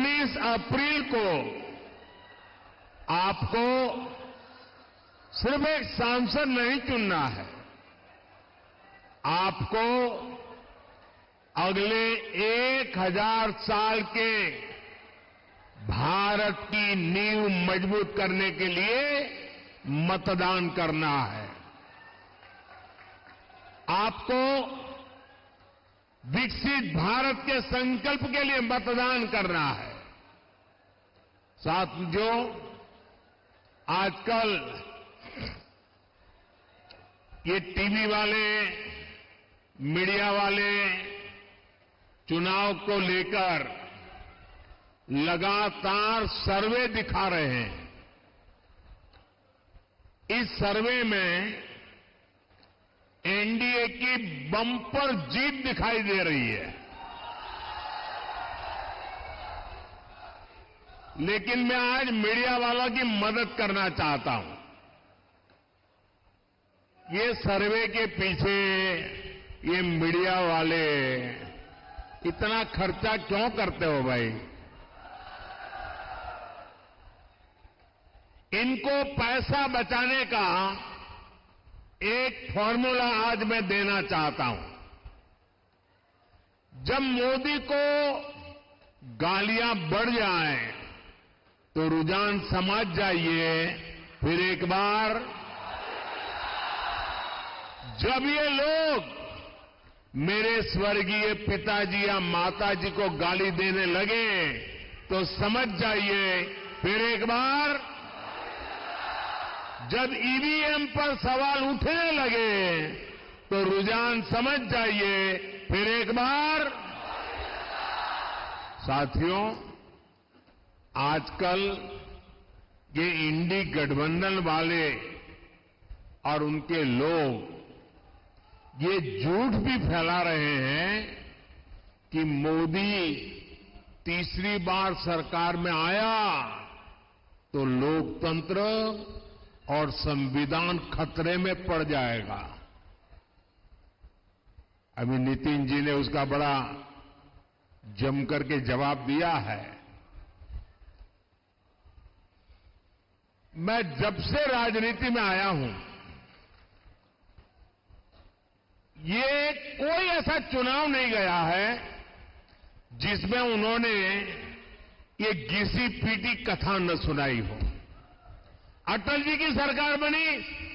19 अप्रैल को आपको सिर्फ एक सांसद नहीं चुनना है, आपको अगले 1000 साल के भारत की नींव मजबूत करने के लिए मतदान करना है। आपको विकसित भारत के संकल्प के लिए मतदान करना है। साथियों, आजकल ये टीवी वाले, मीडिया वाले चुनाव को लेकर लगातार सर्वे दिखा रहे हैं। इस सर्वे में एनडीए की बम्पर जीत दिखाई दे रही है, लेकिन मैं आज मीडिया वालों की मदद करना चाहता हूं। ये सर्वे के पीछे ये मीडिया वाले इतना खर्चा क्यों करते हो भाई? इनको पैसा बचाने का एक फॉर्मूला आज मैं देना चाहता हूं। जब मोदी को गालियां बढ़ जाएं तो रुझान समझ जाइए, फिर एक बार जब ये लोग मेरे स्वर्गीय पिताजी या माताजी को गाली देने लगे तो समझ जाइए, फिर एक बार जब ईवीएम पर सवाल उठने लगे तो रुझान समझ जाइए, फिर एक बार। साथियों, आजकल ये इंडी गठबंधन वाले और उनके लोग ये झूठ भी फैला रहे हैं कि मोदी तीसरी बार सरकार में आया तो लोकतंत्र और संविधान खतरे में पड़ जाएगा। अभी नितिन जी ने उसका बड़ा जम करके जवाब दिया है। मैं जब से राजनीति में आया हूं, ये कोई ऐसा चुनाव नहीं गया है जिसमें उन्होंने ये घिसी पीटी कथा न सुनाई हो। अटल जी की सरकार बनी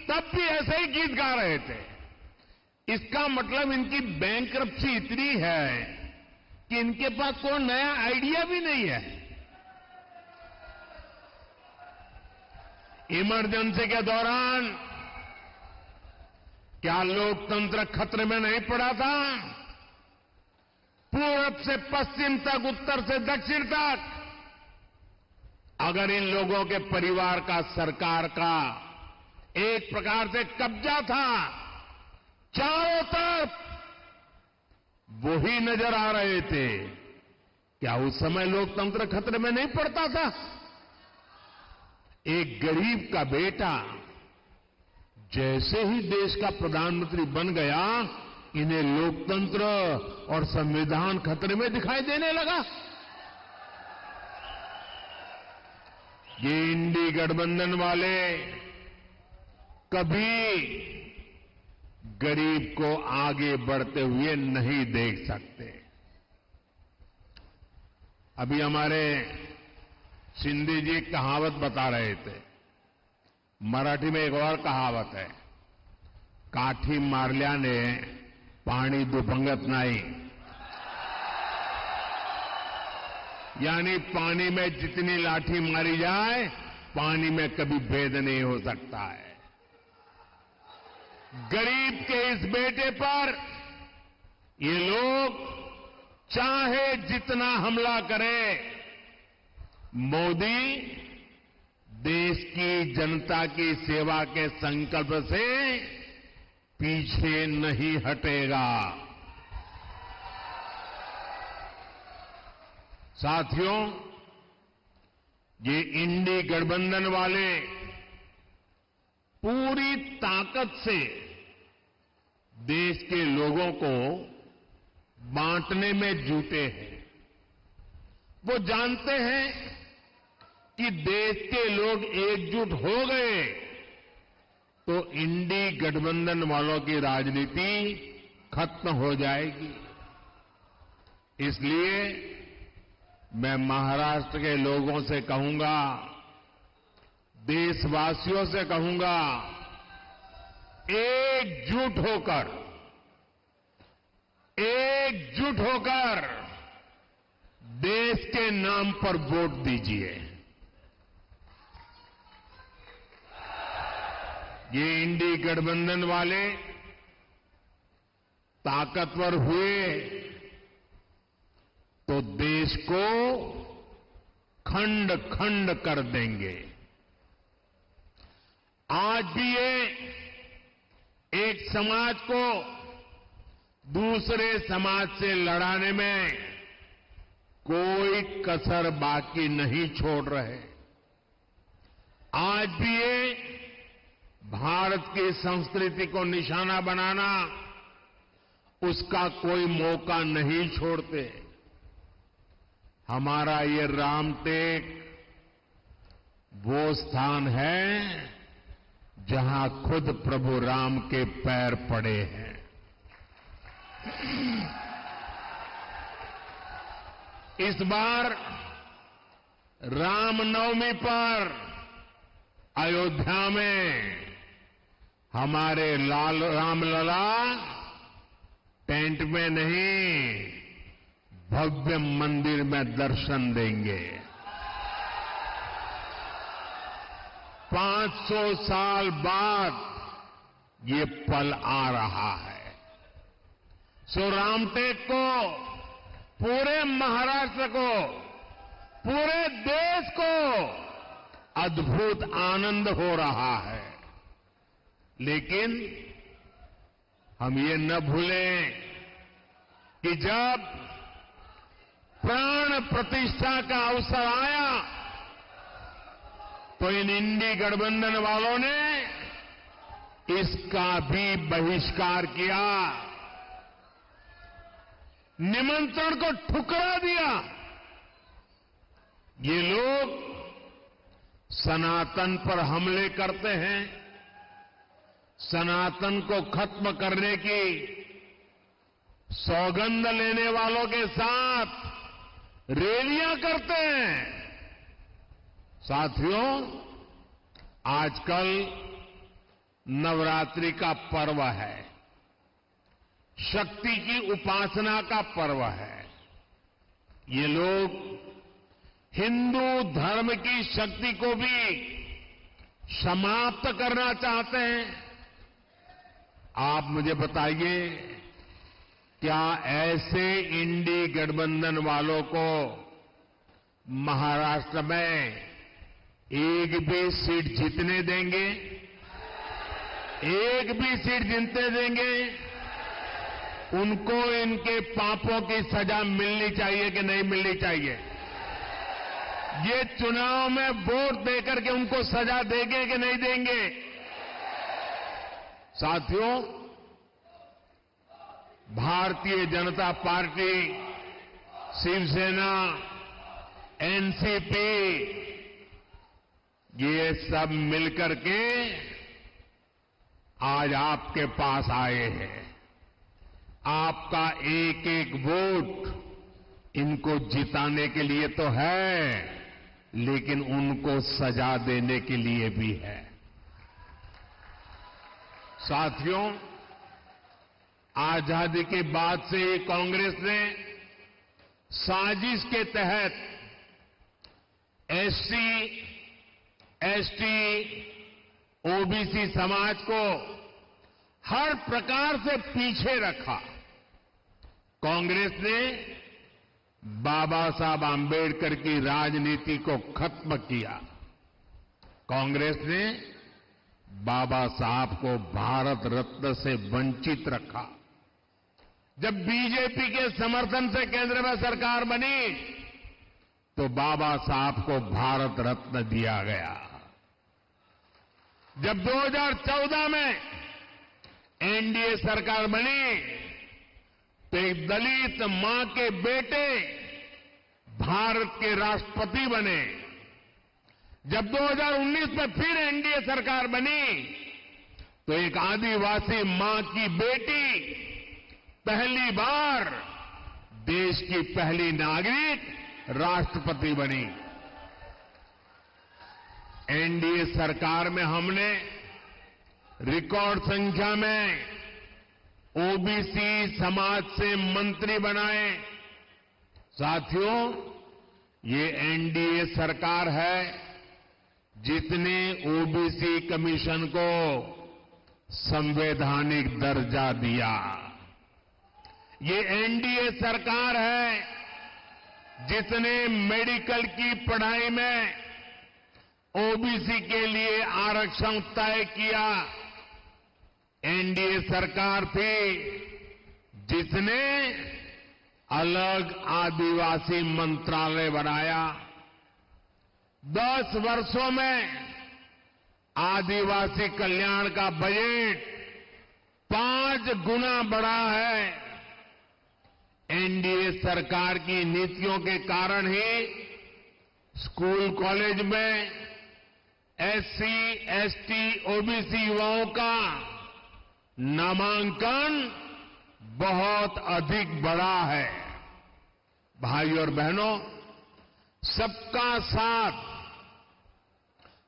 तब भी ऐसे ही गीत गा रहे थे। इसका मतलब इनकी बैंकरप्सी इतनी है कि इनके पास कोई नया आइडिया भी नहीं है। इमरजेंसी के दौरान क्या लोकतंत्र खतरे में नहीं पड़ा था? पूरब से पश्चिम तक, उत्तर से दक्षिण तक अगर इन लोगों के परिवार का सरकार का एक प्रकार से कब्जा था, चारों तरफ वही नजर आ रहे थे, क्या उस समय लोकतंत्र खतरे में नहीं पड़ता था? एक गरीब का बेटा जैसे ही देश का प्रधानमंत्री बन गया, इन्हें लोकतंत्र और संविधान खतरे में दिखाई देने लगा। ये इंडी गठबंधन वाले कभी गरीब को आगे बढ़ते हुए नहीं देख सकते। अभी हमारे शिंदे जी एक कहावत बता रहे थे। मराठी में एक और कहावत है, काठी मारल्याने पाणी दुभंगत नाही। यानी पानी में जितनी लाठी मारी जाए, पानी में कभी भेद नहीं हो सकता है। गरीब के इस बेटे पर ये लोग चाहे जितना हमला करें, मोदी देश की जनता की सेवा के संकल्प से पीछे नहीं हटेगा। साथियों, ये इंडी गठबंधन वाले पूरी ताकत से देश के लोगों को बांटने में जुटे हैं। वो जानते हैं कि देश के लोग एकजुट हो गए तो इंडी गठबंधन वालों की राजनीति खत्म हो जाएगी। इसलिए मैं महाराष्ट्र के लोगों से कहूंगा, देशवासियों से कहूंगा, एकजुट होकर देश के नाम पर वोट दीजिए। ये इंडी गठबंधन वाले ताकतवर हुए तो देश को खंड खंड कर देंगे। आज भी ये एक समाज को दूसरे समाज से लड़ाने में कोई कसर बाकी नहीं छोड़ रहे। आज भी ये भारत की संस्कृति को निशाना बनाना, उसका कोई मौका नहीं छोड़ते। हमारा ये रामटेक वो स्थान है जहां खुद प्रभु राम के पैर पड़े हैं। इस बार रामनवमी पर अयोध्या में हमारे रामलला टेंट में नहीं, भव्य मंदिर में दर्शन देंगे। 500 साल बाद ये पल आ रहा है। सो रामटेक को, पूरे महाराष्ट्र को, पूरे देश को अद्भुत आनंद हो रहा है। लेकिन हम ये न भूलें कि जब प्राण प्रतिष्ठा का अवसर आया तो इन इंडी गठबंधन वालों ने इसका भी बहिष्कार किया, निमंत्रण को ठुकरा दिया। ये लोग सनातन पर हमले करते हैं, सनातन को खत्म करने की सौगंध लेने वालों के साथ रैलियां करते हैं। साथियों, आजकल नवरात्रि का पर्व है, शक्ति की उपासना का पर्व है। ये लोग हिंदू धर्म की शक्ति को भी समाप्त करना चाहते हैं। आप मुझे बताइए, क्या ऐसे इंडी गठबंधन वालों को महाराष्ट्र में एक भी सीट जीतने देंगे? एक भी सीट जीतने देंगे? उनको इनके पापों की सजा मिलनी चाहिए कि नहीं मिलनी चाहिए? ये चुनाव में वोट देकर के उनको सजा देंगे कि नहीं देंगे? साथियों, भारतीय जनता पार्टी, शिवसेना, एनसीपी, ये सब मिलकर के आज आपके पास आए हैं। आपका एक एक वोट इनको जिताने के लिए तो है, लेकिन उनको सजा देने के लिए भी है। साथियों, आजादी के बाद से ही कांग्रेस ने साजिश के तहत एससी, एसटी, ओबीसी समाज को हर प्रकार से पीछे रखा। कांग्रेस ने बाबा साहब आंबेडकर की राजनीति को खत्म किया। कांग्रेस ने बाबा साहब को भारत रत्न से वंचित रखा। जब बीजेपी के समर्थन से केंद्र में सरकार बनी तो बाबा साहब को भारत रत्न दिया गया। जब 2014 में एनडीए सरकार बनी तो एक दलित मां के बेटे भारत के राष्ट्रपति बने, जब 2019 में फिर एनडीए सरकार बनी, तो एक आदिवासी मां की बेटी पहली बार देश की पहली नागरिक राष्ट्रपति बनी। एनडीए सरकार में हमने रिकॉर्ड संख्या में ओबीसी समाज से मंत्री बनाए। साथियों, ये एनडीए सरकार है जिसने ओबीसी कमीशन को संवैधानिक दर्जा दिया। ये एनडीए सरकार है जिसने मेडिकल की पढ़ाई में ओबीसी के लिए आरक्षण तय किया। एनडीए सरकार थी जिसने अलग आदिवासी मंत्रालय बनाया। 10 वर्षों में आदिवासी कल्याण का बजट 5 गुना बढ़ा है। एनडीए सरकार की नीतियों के कारण ही स्कूल कॉलेज में एससी, एसटी, ओबीसी युवाओं का नामांकन बहुत अधिक बढ़ा है। भाइयों और बहनों, सबका साथ,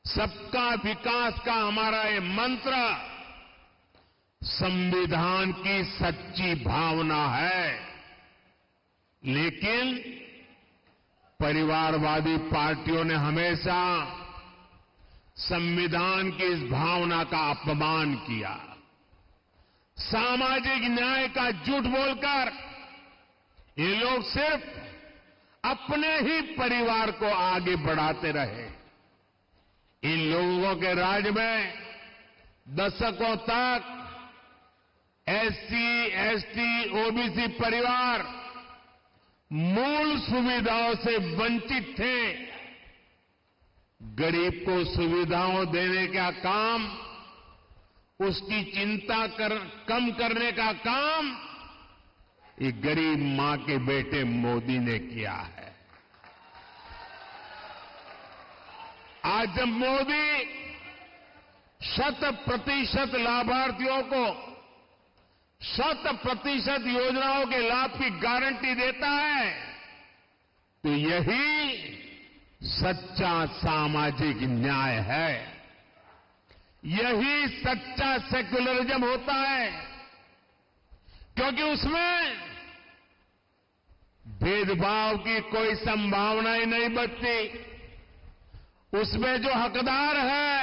सबका विकास का हमारा ये मंत्र संविधान की सच्ची भावना है। लेकिन परिवारवादी पार्टियों ने हमेशा संविधान की इस भावना का अपमान किया। सामाजिक न्याय का झूठ बोलकर ये लोग सिर्फ अपने ही परिवार को आगे बढ़ाते रहे। इन लोगों के राज में दशकों तक एससी, एसटी, ओबीसी परिवार मूल सुविधाओं से वंचित थे। गरीब को सुविधाओं देने का काम, उसकी चिंता कम करने का काम ये गरीब मां के बेटे मोदी ने किया है। आज जब मोदी 100% लाभार्थियों को 100% योजनाओं के लाभ की गारंटी देता है, तो यही सच्चा सामाजिक न्याय है। यही सच्चा सेक्युलरिज्म होता है, क्योंकि उसमें भेदभाव की कोई संभावना ही नहीं बचती। उसमें जो हकदार है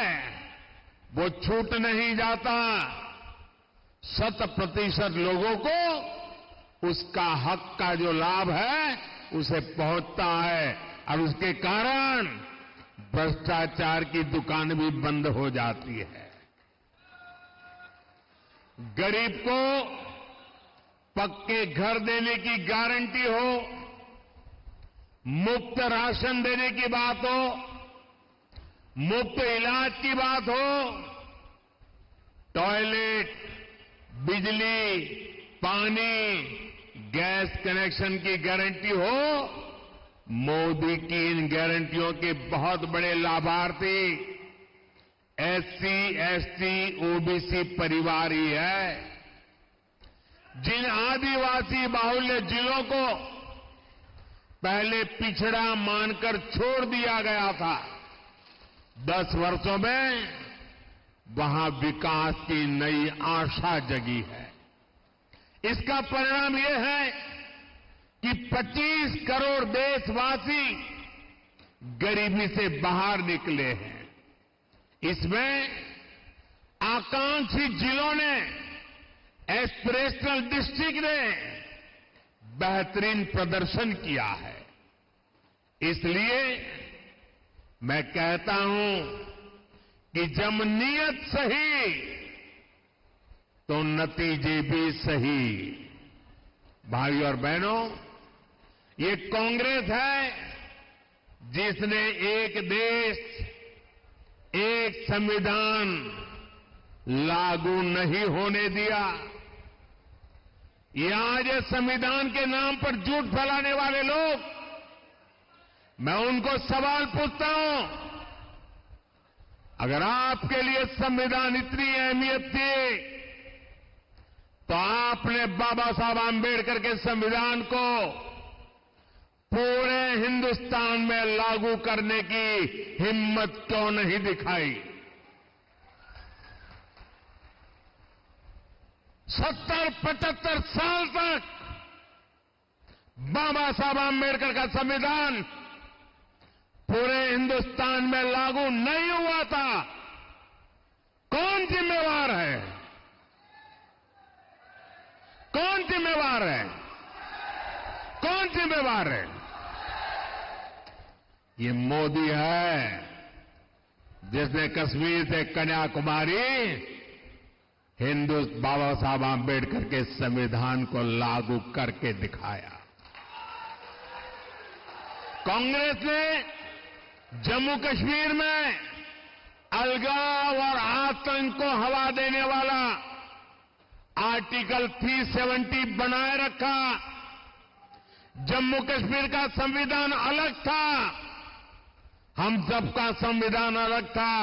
वो छूट नहीं जाता। 100% लोगों को उसका हक का जो लाभ है उसे पहुंचता है, और उसके कारण भ्रष्टाचार की दुकान भी बंद हो जाती है। गरीब को पक्के घर देने की गारंटी हो, मुफ्त राशन देने की बात हो, मुफ्त इलाज की बात हो, टॉयलेट, बिजली, पानी, गैस कनेक्शन की गारंटी हो, मोदी की इन गारंटियों के बहुत बड़े लाभार्थी एससी, एसटी, ओबीसी परिवार ही है। जिन आदिवासी बाहुल्य जिलों को पहले पिछड़ा मानकर छोड़ दिया गया था, 10 वर्षों में वहां विकास की नई आशा जगी है। इसका परिणाम यह है कि 25 करोड़ देशवासी गरीबी से बाहर निकले हैं। इसमें आकांक्षी जिलों ने, एस्पिरेशनल डिस्ट्रिक्ट ने बेहतरीन प्रदर्शन किया है। इसलिए मैं कहता हूं कि जब नीयत सही तो नतीजे भी सही। भाइयों और बहनों, ये कांग्रेस है जिसने एक देश, एक संविधान लागू नहीं होने दिया। ये आज संविधान के नाम पर झूठ फैलाने वाले लोग मैं उनको सवाल पूछता हूं, अगर आपके लिए संविधान इतनी अहमियत थी तो आपने बाबा साहब आंबेडकर के संविधान को पूरे हिंदुस्तान में लागू करने की हिम्मत क्यों नहीं दिखाई? 70-75 साल तक बाबा साहब आंबेडकर का संविधान पूरे हिंदुस्तान में लागू नहीं हुआ था। कौन जिम्मेवार है? कौन जिम्मेवार है? कौन जिम्मेवार है? ये मोदी है जिसने कश्मीर से कन्याकुमारी बाबा साहब आंबेडकर के संविधान को लागू करके दिखाया। कांग्रेस ने जम्मू कश्मीर में अलगाव और आतंक को हवा देने वाला आर्टिकल 370 बनाए रखा। जम्मू कश्मीर का संविधान अलग था, हम सबका संविधान अलग था।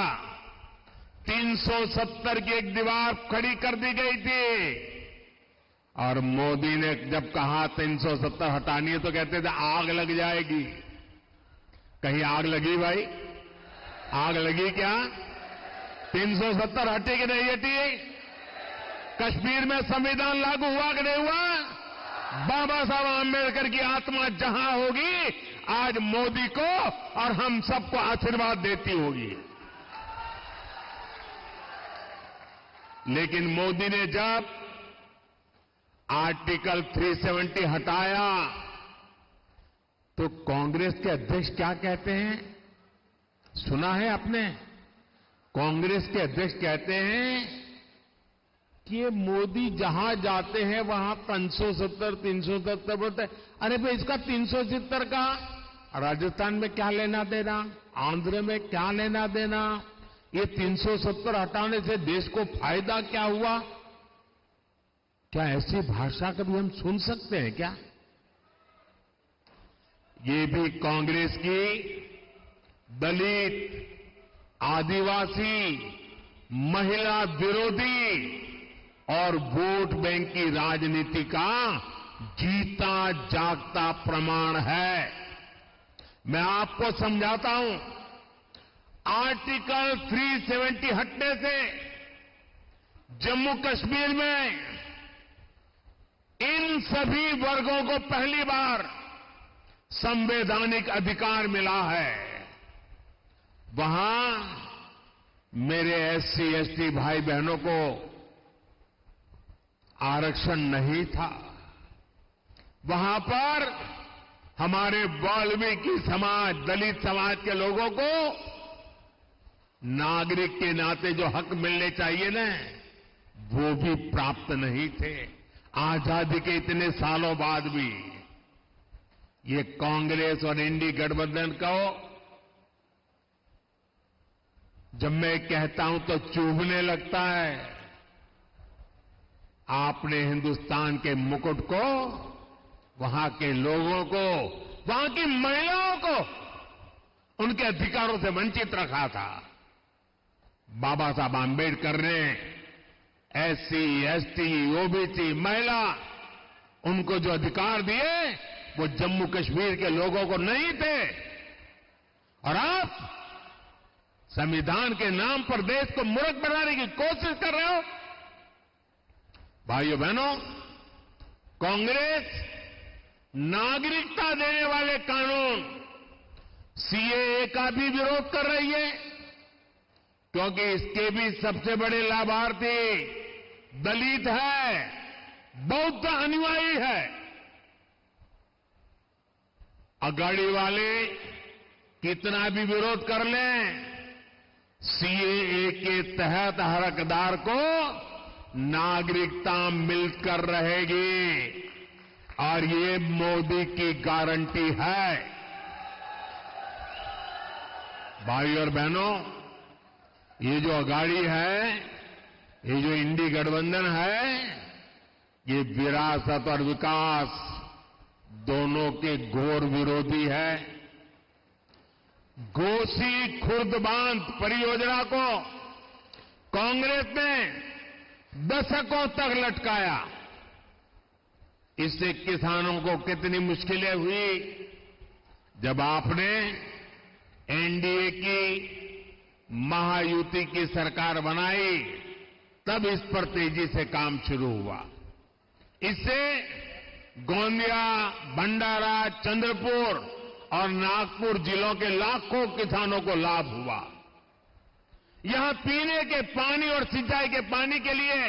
370 की एक दीवार खड़ी कर दी गई थी और मोदी ने जब कहा 370 हटानी है तो कहते थे आग लग जाएगी। कहीं आग लगी भाई? आग लगी क्या? 370 हटी कि नहीं हटी? कश्मीर में संविधान लागू हुआ कि नहीं हुआ? बाबा साहब आंबेडकर की आत्मा जहां होगी, आज मोदी को और हम सबको आशीर्वाद देती होगी। लेकिन मोदी ने जब आर्टिकल 370 हटाया तो कांग्रेस के अध्यक्ष क्या कहते हैं? सुना है आपने? कांग्रेस के अध्यक्ष कहते हैं कि ये मोदी जहां जाते हैं वहां 370 बोलते हैं। अरे भाई, इसका 370 का राजस्थान में क्या लेना देना, आंध्र में क्या लेना देना? ये 370 हटाने से देश को फायदा क्या हुआ? क्या ऐसी भाषा कभी हम सुन सकते हैं क्या? ये भी कांग्रेस की दलित, आदिवासी, महिला विरोधी और वोट बैंक की राजनीति का जीता जागता प्रमाण है। मैं आपको समझाता हूं, आर्टिकल 370 हटने से जम्मू कश्मीर में इन सभी वर्गों को पहली बार संवैधानिक अधिकार मिला है। वहां मेरे एससी, एसटी भाई बहनों को आरक्षण नहीं था। वहां पर हमारे वाल्मीकि समाज, दलित समाज के लोगों को नागरिक के नाते जो हक मिलने चाहिए ना, वो भी प्राप्त नहीं थे। आजादी के इतने सालों बाद भी ये कांग्रेस और इंडी गठबंधन को जब मैं कहता हूं तो चुभने लगता है। आपने हिंदुस्तान के मुकुट को, वहां के लोगों को, वहां की महिलाओं को उनके अधिकारों से वंचित रखा था। बाबा साहब आंबेडकर ने एससी, एसटी, ओबीसी, महिला, उनको जो अधिकार दिए वो जम्मू कश्मीर के लोगों को नहीं थे। और आप संविधान के नाम पर देश को मूर्ख बनाने की कोशिश कर रहे हो। भाइयों बहनों, कांग्रेस नागरिकता देने वाले कानून सीएए का भी विरोध कर रही है, क्योंकि इसके भी सबसे बड़े लाभार्थी दलित है, बौद्ध अनुयायी है। अगाड़ी वाले कितना भी विरोध कर लें, सीएए के तहत हर हकदार को नागरिकता मिलकर रहेगी और ये मोदी की गारंटी है। भाई और बहनों, ये जो अगाड़ी है, ये जो इंडी गठबंधन है, ये विरासत और विकास दोनों के घोर विरोधी है। घोसी खुर्द बांध परियोजना को कांग्रेस ने दशकों तक लटकाया। इससे किसानों को कितनी मुश्किलें हुई। जब आपने एनडीए की महायुति की सरकार बनाई, तब इस पर तेजी से काम शुरू हुआ। इससे गोंदिया, भंडारा, चंद्रपुर और नागपुर जिलों के लाखों किसानों को लाभ हुआ। यहां पीने के पानी और सिंचाई के पानी के लिए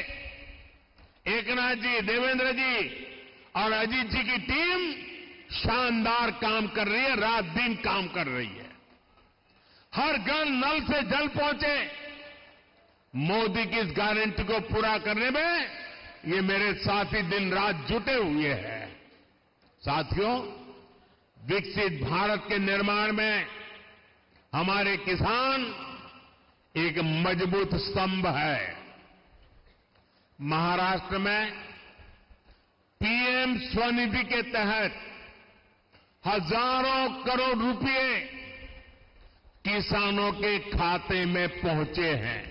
एकनाथ जी, देवेंद्र जी और अजीत जी की टीम शानदार काम कर रही है, रात दिन काम कर रही है। हर घर नल से जल पहुंचे, मोदी की इस गारंटी को पूरा करने में ये मेरे साथी दिन रात जुटे हुए हैं। साथियों, विकसित भारत के निर्माण में हमारे किसान एक मजबूत स्तंभ है। महाराष्ट्र में पीएम स्वनिधि के तहत हजारों करोड़ रुपए किसानों के खाते में पहुंचे हैं।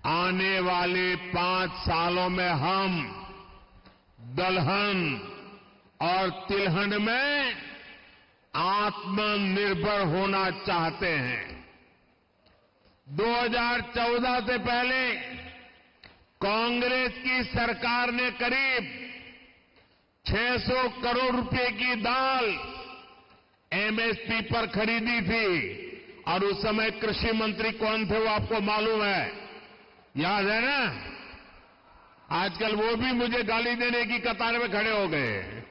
आने वाले 5 सालों में हम दलहन और तिलहन में आत्मनिर्भर होना चाहते हैं। 2014 से पहले कांग्रेस की सरकार ने करीब 600 करोड़ रुपए की दाल एमएसपी पर खरीदी थी और उस समय कृषि मंत्री कौन थे वो आपको मालूम है, याद है ना? आजकल वो भी मुझे गाली देने की कतार में खड़े हो गए।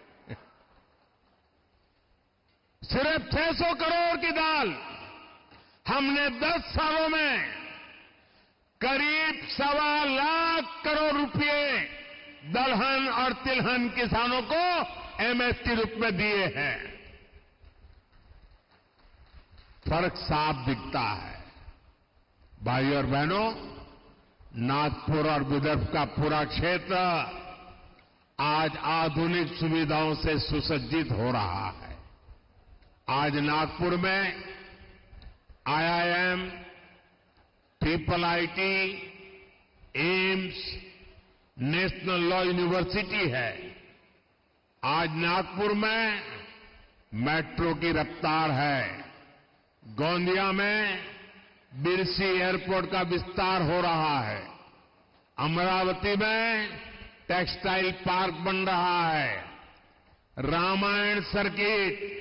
सिर्फ 600 करोड़ की दाल हमने 10 सालों में करीब 1.25 लाख करोड़ रुपए दलहन और तिलहन किसानों को एमएसपी रूप में दिए हैं। फर्क साफ दिखता है। भाई और बहनों, नागपुर और विदर्भ का पूरा क्षेत्र आज आधुनिक सुविधाओं से सुसज्जित हो रहा है। आज नागपुर में IIM, triple IT, AIIMS, national law university है। आज नागपुर में मेट्रो की रफ्तार है। गोंदिया में बिरसी एयरपोर्ट का विस्तार हो रहा है। अमरावती में टेक्सटाइल पार्क बन रहा है। रामायण सर्किट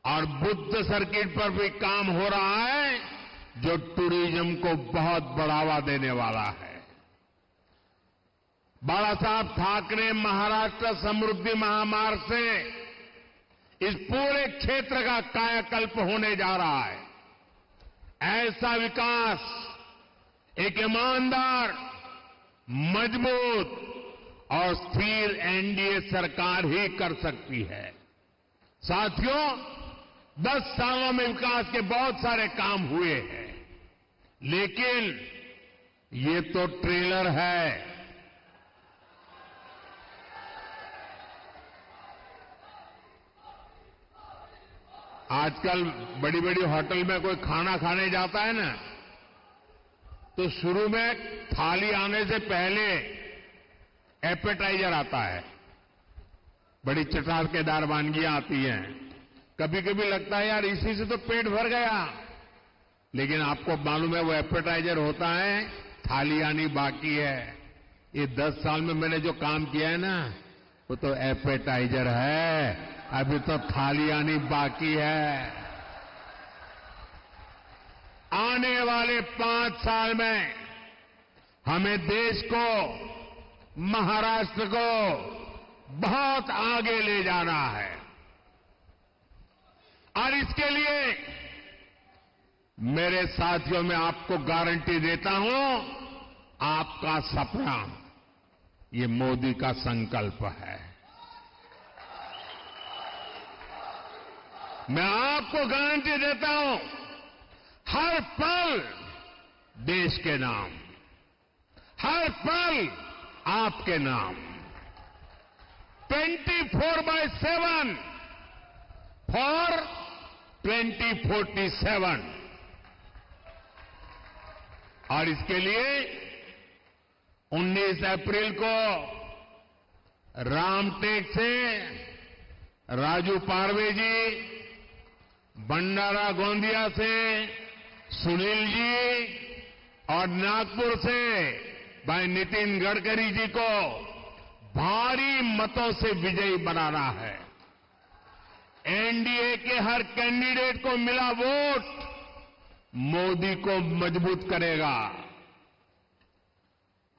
और बुद्ध सर्किट पर भी काम हो रहा है, जो टूरिज्म को बहुत बढ़ावा देने वाला है। बाला साहब ठाकरे महाराष्ट्र समृद्धि महामार्ग से इस पूरे क्षेत्र का कायाकल्प होने जा रहा है। ऐसा विकास एक ईमानदार, मजबूत और स्थिर एनडीए सरकार ही कर सकती है। साथियों, 10 सालों में विकास के बहुत सारे काम हुए हैं, लेकिन ये तो ट्रेलर है। आजकल बड़ी बड़ी होटल में कोई खाना खाने जाता है ना, तो शुरू में थाली आने से पहले एपेटाइजर आता है। बड़ी चटाकेदार वानगियां आती हैं। कभी कभी लगता है यार इसी से तो पेट भर गया, लेकिन आपको मालूम है वो एपेटाइजर होता है, थाली आनी बाकी है। ये 10 साल में मैंने जो काम किया है ना, वो तो एपेटाइजर है, अभी तो थाली आनी बाकी है। आने वाले 5 साल में हमें देश को, महाराष्ट्र को बहुत आगे ले जाना है और इसके लिए मेरे साथियों, मैं आपको गारंटी देता हूं, आपका सपना ये मोदी का संकल्प है। मैं आपको गारंटी देता हूं, हर पल देश के नाम, हर पल आपके नाम, 24/7 फॉर 2047 और इसके लिए 19 अप्रैल को रामटेक से राजू पारवे जी, भंडारा गोंदिया से सुनील जी और नागपुर से भाई नितिन गडकरी जी को भारी मतों से विजयी बनाना है। एनडीए के हर कैंडिडेट को मिला वोट मोदी को मजबूत करेगा।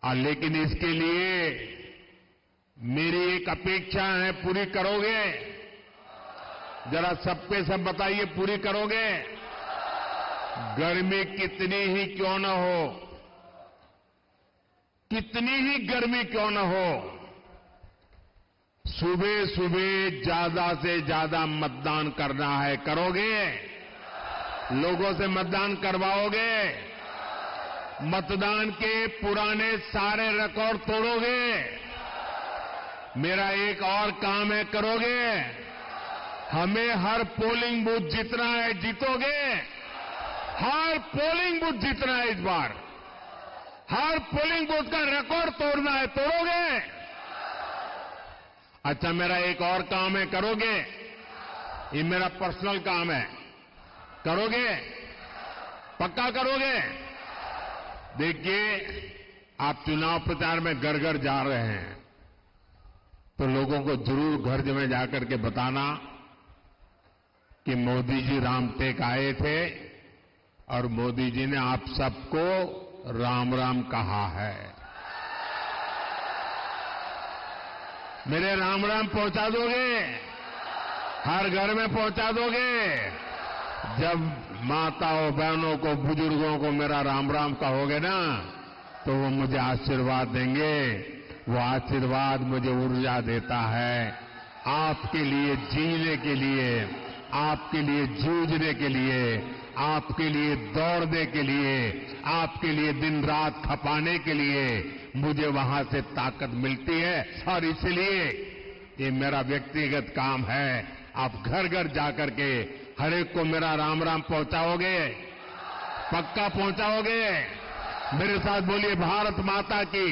और लेकिन इसके लिए मेरी एक अपेक्षा है, पूरी करोगे? जरा सबके सब बताइए, पूरी करोगे? गर्मी कितनी ही क्यों न हो, कितनी ही गर्मी क्यों न हो, सुबह सुबह ज्यादा से ज्यादा मतदान करना है। करोगे? लोगों से मतदान करवाओगे? मतदान के पुराने सारे रिकॉर्ड तोड़ोगे? मेरा एक और काम है, करोगे? हमें हर पोलिंग बूथ जीतना है, जीतोगे? हर पोलिंग बूथ जीतना है इस बार। हर पोलिंग बूथ का रिकॉर्ड तोड़ना है, तोड़ोगे? अच्छा, मेरा एक और काम है, करोगे? ये मेरा पर्सनल काम है, करोगे? पक्का करोगे? देखिए, आप चुनाव प्रचार में घर घर जा रहे हैं, तो लोगों को जरूर घर में जाकर के बताना कि मोदी जी रामटेक आए थे और मोदी जी ने आप सबको राम राम कहा है। मेरे राम राम पहुंचा दोगे? हर घर में पहुंचा दोगे? जब माताओं बहनों को, बुजुर्गों को मेरा राम राम कहोगे ना, तो वो मुझे आशीर्वाद देंगे। वो आशीर्वाद मुझे ऊर्जा देता है आपके लिए जीने के लिए, आपके लिए जूझने के लिए, आपके लिए दौड़ने के लिए, आपके लिए दिन रात खपाने के लिए मुझे वहां से ताकत मिलती है। और इसलिए ये मेरा व्यक्तिगत काम है। आप घर घर जाकर के हर एक को मेरा राम राम पहुंचाओगे? पक्का पहुंचाओगे? मेरे साथ बोलिए, भारत माता की